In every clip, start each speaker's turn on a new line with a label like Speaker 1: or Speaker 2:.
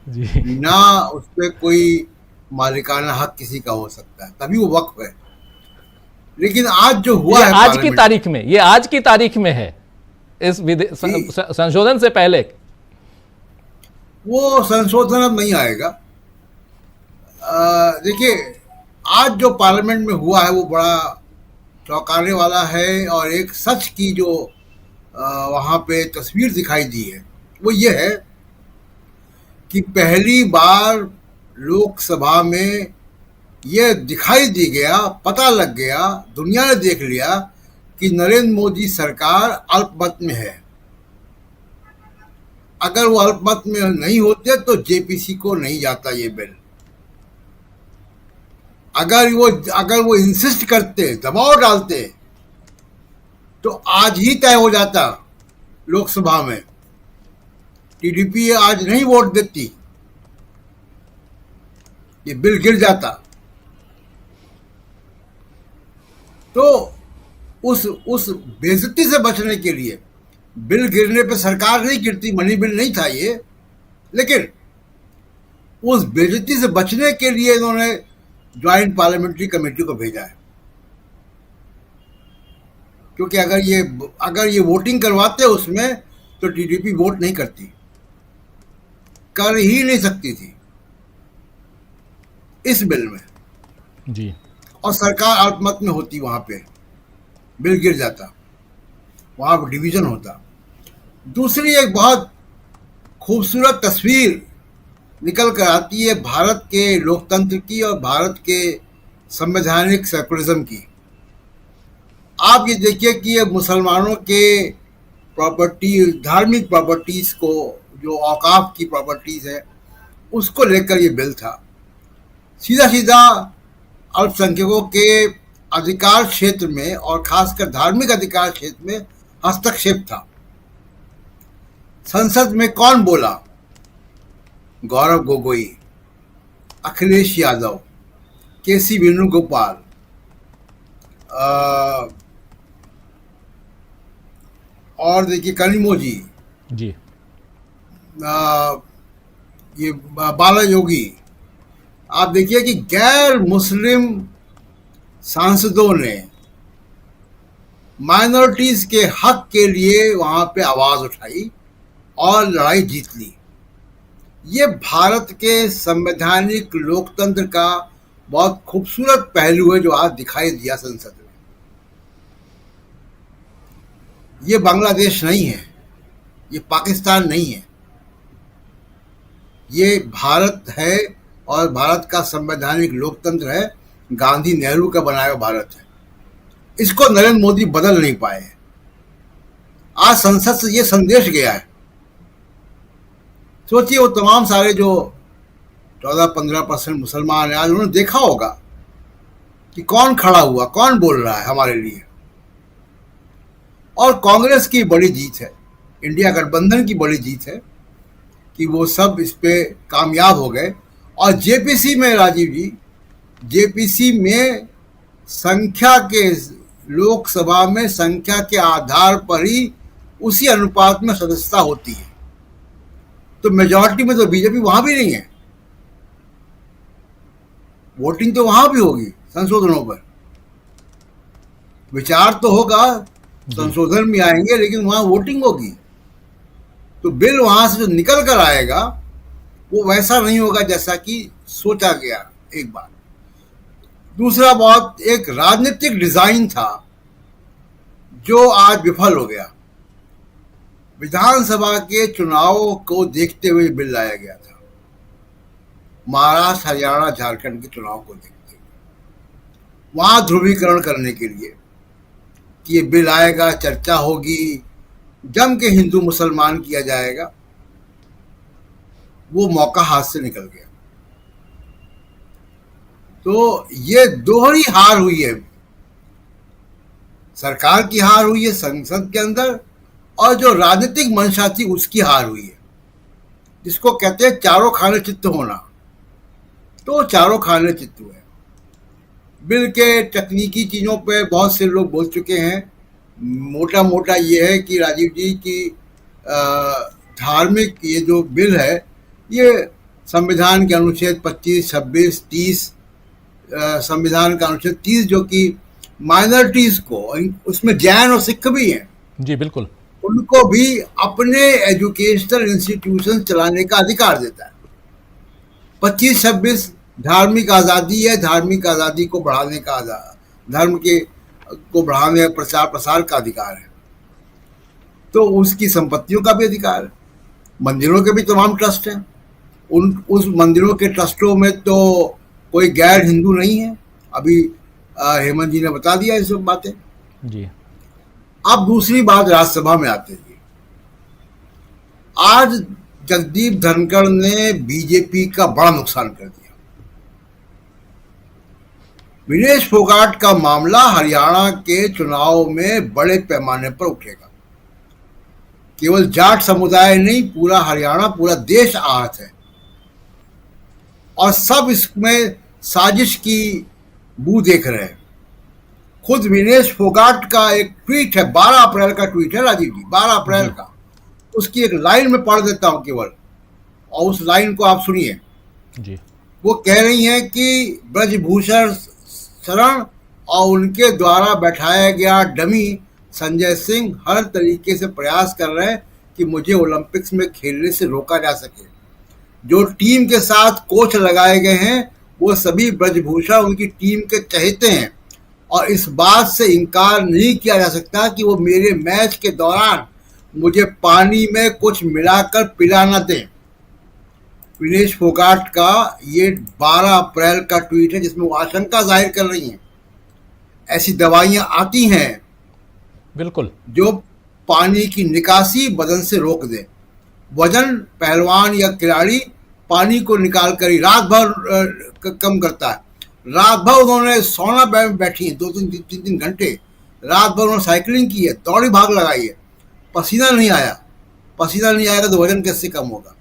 Speaker 1: जी।
Speaker 2: ना उस पे कोई मालिकाना हक किसी का हो सकता है, तभी वो वक्फ है। लेकिन आज जो
Speaker 1: ये
Speaker 2: हुआ है
Speaker 1: आज की
Speaker 2: पार्लियामेंट में,
Speaker 1: तारीख में, ये आज की तारीख में है, इस
Speaker 2: जी,
Speaker 1: संशोधन से पहले।
Speaker 2: वो संशोधन अब नहीं आएगा। देखिए, आज जो पार्लियामेंट में हुआ है वो बड़ा चौंकाने वाला है, और एक सच की जो वहाँ पे तस्वीर दिखाई दी है वो ये है कि पहली बार लोकसभा में ये दिखाई दी गया, पता लग गया, दुनिया ने देख लिया कि नरेंद्र मोदी सरकार अल्पमत में है। अगर वो अल्पमत में नहीं होते तो जेपीसी को नहीं जाता ये बिल। अगर वो इंसिस्ट करते, दबाव डालते, तो आज ही तय हो जाता लोकसभा में। टीडीपी आज नहीं वोट देती, ये बिल गिर जाता। तो उस बेइज्जती से बचने के लिए, बिल गिरने पे सरकार नहीं गिरती, मनी बिल नहीं था ये, लेकिन उस बेइज्जती से बचने के लिए इन्होंने ज्वाइंट पार्लियामेंट्री कमेटी को भेजा है। क्योंकि अगर ये वोटिंग करवाते उसमें, तो टीडीपी वोट नहीं करती, कर ही नहीं सकती थी इस बिल में,
Speaker 1: जी।
Speaker 2: और सरकार अल्पमत में होती, वहां पे बिल गिर जाता, वहां पर डिवीजन होता। दूसरी एक बहुत खूबसूरत तस्वीर निकल कर आती है भारत के लोकतंत्र की और भारत के संवैधानिक सेकुलरिज्म की। आप ये देखिए कि ये मुसलमानों के प्रॉपर्टी, धार्मिक प्रॉपर्टीज को, जो औकाफ की प्रॉपर्टीज है, उसको लेकर ये बिल था। सीधा सीधा अल्पसंख्यकों के अधिकार क्षेत्र में, और खासकर धार्मिक अधिकार क्षेत्र में हस्तक्षेप था। संसद में कौन बोला? गौरव गोगोई, अखिलेश यादव, केसी वेणुगोपाल, और देखिए कनिमोझी,
Speaker 1: जी।
Speaker 2: ये बाला योगी। आप देखिए कि गैर मुस्लिम सांसदों ने माइनॉरिटीज के हक के लिए वहां पे आवाज उठाई और लड़ाई जीत ली। ये भारत के संवैधानिक लोकतंत्र का बहुत खूबसूरत पहलू है जो आज दिखाई दिया संसद में। ये बांग्लादेश नहीं है, ये पाकिस्तान नहीं है, ये भारत है, और भारत का संवैधानिक लोकतंत्र है, गांधी नेहरू का बनाया हुआ भारत है। इसको नरेंद्र मोदी बदल नहीं पाए। आज संसद से ये संदेश गया है। सोचिए, वो तमाम सारे जो 14-15% मुसलमान है, आज उन्होंने देखा होगा कि कौन खड़ा हुआ, कौन बोल रहा है हमारे लिए। और कांग्रेस की बड़ी जीत है, इंडिया गठबंधन की बड़ी जीत है कि वो सब इस पे कामयाब हो गए। और जेपीसी में, राजीव जी, जेपीसी में संख्या के, लोकसभा में संख्या के आधार पर ही उसी अनुपात में सदस्यता होती है। तो मेजॉरिटी में तो बीजेपी वहां भी नहीं है, वोटिंग तो वहां भी होगी संशोधनों पर। विचार तो होगा,
Speaker 1: जी।
Speaker 2: संशोधन भी आएंगे, लेकिन वहां वोटिंग होगी। तो बिल वहां से जो निकल कर आएगा वो वैसा नहीं होगा जैसा कि सोचा गया एक बार। दूसरा, बहुत एक राजनीतिक डिजाइन था जो आज विफल हो गया। विधानसभा के चुनाव को देखते हुए बिल लाया गया था, महाराष्ट्र, हरियाणा, झारखंड के चुनाव को देखते हुए, वहां ध्रुवीकरण करने के लिए कि ये बिल आएगा, चर्चा होगी, जम के हिंदू मुसलमान किया जाएगा। वो मौका हाथ से निकल गया। तो ये दोहरी हार हुई है, सरकार की हार हुई है संसद के अंदर, और जो राजनीतिक मंशा थी उसकी हार हुई है, जिसको कहते हैं चारों खाने चित्त होना। तो चारों खाने चित्त हुए। बिल के तकनीकी चीजों पे बहुत से लोग बोल चुके हैं। मोटा मोटा ये है कि राजीव जी की धार्मिक ये जो बिल है, ये संविधान के अनुच्छेद 25, 26, 30, संविधान का अनुच्छेद 30 जो कि माइनॉरिटीज को, उसमें जैन और सिख भी हैं,
Speaker 1: जी बिल्कुल,
Speaker 2: उनको भी अपने एजुकेशनल इंस्टीट्यूशन चलाने का अधिकार देता है। 25, 26 धार्मिक आज़ादी है, धार्मिक आज़ादी को बढ़ाने का धर्म के को बढ़ाने, प्रचार प्रसार का अधिकार है। तो उसकी संपत्तियों का भी अधिकार है। मंदिरों के भी तमाम ट्रस्ट हैं, उस मंदिरों के ट्रस्टों में तो कोई गैर हिंदू नहीं है। अभी हेमंत जी ने बता दिया ये सब बातें
Speaker 1: जी।
Speaker 2: अब दूसरी बात राज्यसभा में आते हैं। आज जगदीप धनखड़ ने बीजेपी का बड़ा नुकसान कर दिया। विनेश फोगाट का मामला हरियाणा के चुनाव में बड़े पैमाने पर उठेगा। केवल जाट समुदाय नहीं, पूरा हरियाणा, पूरा देश आहत है और सब इसमें साजिश की बू देख रहे हैं। खुद विनेश फोगाट का एक ट्वीट है, 12 अप्रैल का ट्वीट है राजीव जी, 12 अप्रैल का। उसकी एक लाइन में पढ़ देता हूं केवल, और उस लाइन को आप सुनिए
Speaker 1: जी।
Speaker 2: वो कह रही हैं कि ब्रजभूषण शरण और उनके द्वारा बैठाया गया डमी संजय सिंह हर तरीके से प्रयास कर रहे हैं कि मुझे ओलंपिक्स में खेलने से रोका जा सके। जो टीम के साथ कोच लगाए गए हैं वो सभी ब्रजभूषण उनकी टीम के चहेते हैं और इस बात से इनकार नहीं किया जा सकता कि वो मेरे मैच के दौरान मुझे पानी में कुछ मिलाकर पिला न दें। विनेश फोगाट का ये 12 अप्रैल का ट्वीट है जिसमें वो आशंका जाहिर कर रही हैं ऐसी दवाइयां आती हैं
Speaker 1: बिल्कुल
Speaker 2: जो पानी की निकासी बदन से रोक दे। वजन पहलवान या खिलाड़ी पानी को निकाल कर ही रात भर कम करता है। रात भर उन्होंने सोना में बैठी है, 2-3 घंटे रात भर उन्होंने साइकिलिंग की है, दौड़ी भाग लगाई है, पसीना नहीं आया। पसीना नहीं आएगा तो वजन कैसे कम होगा?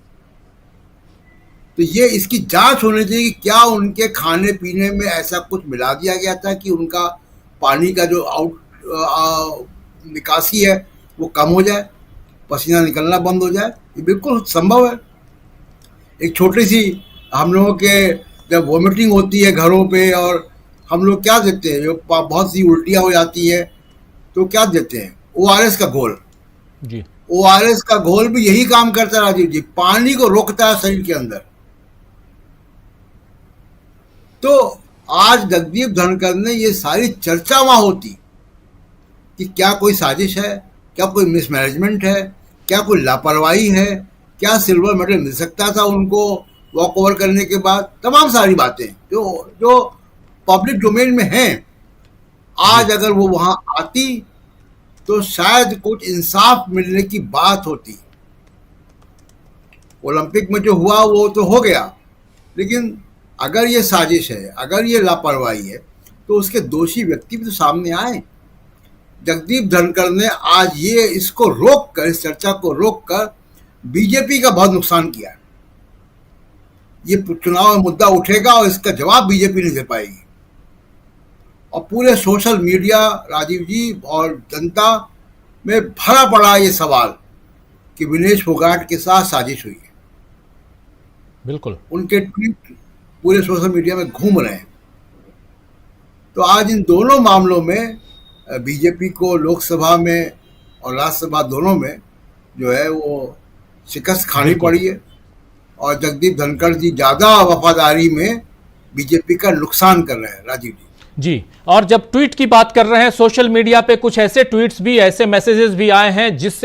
Speaker 2: तो ये इसकी जांच होनी चाहिए कि क्या उनके खाने पीने में ऐसा कुछ मिला दिया गया था कि उनका पानी का जो निकासी है वो कम हो जाए, पसीना निकलना बंद हो जाए। ये बिल्कुल संभव है। एक छोटी सी हम लोगों के जब वॉमिटिंग होती है घरों पे और हम लोग क्या देते हैं, जो बहुत सी उल्टियाँ हो जाती है तो क्या देते हैं, ORS का घोल
Speaker 1: जी।
Speaker 2: ORS का घोल भी यही काम करता है राजीव जी, पानी को रोकता है शरीर के अंदर। तो आज जगदीप धनखड़ ने ये सारी चर्चा वहां होती कि क्या कोई साजिश है, क्या कोई मिसमैनेजमेंट है, क्या कोई लापरवाही है, क्या सिल्वर मेडल मिल सकता था उनको वॉक ओवर करने के बाद, तमाम सारी बातें जो पब्लिक डोमेन में हैं। आज अगर वो वहां आती तो शायद कुछ इंसाफ मिलने की बात होती। ओलंपिक में जो हुआ वो तो हो गया, लेकिन अगर ये साजिश है, अगर ये लापरवाही है तो उसके दोषी व्यक्ति भी तो सामने आए। जगदीप धनखड़ ने आज ये इसको रोककर, इस चर्चा को रोककर बीजेपी का बहुत नुकसान किया है। ये चुनाव में मुद्दा उठेगा और इसका जवाब बीजेपी नहीं दे पाएगी और पूरे सोशल मीडिया राजीव जी और जनता में भरा पड़ा ये सवाल कि विनेश फोगाट के साथ साजिश हुई है।
Speaker 1: बिल्कुल
Speaker 2: उनके ट्वीट पूरे सोशल मीडिया में घूम रहे हैं। तो आज इन दोनों मामलों में बीजेपी को लोकसभा में और राज्यसभा दोनों में जो है वो शिकस्त खानी पड़ी है और जगदीप धनखड़ जी ज़्यादा वफादारी में बीजेपी का नुकसान कर रहे हैं राजीव जी।
Speaker 1: और जब ट्वीट की बात कर रहे हैं, सोशल मीडिया पे कुछ ऐसे ट्वीट्स भी, ऐसे मैसेजेस भी आए हैं जिससे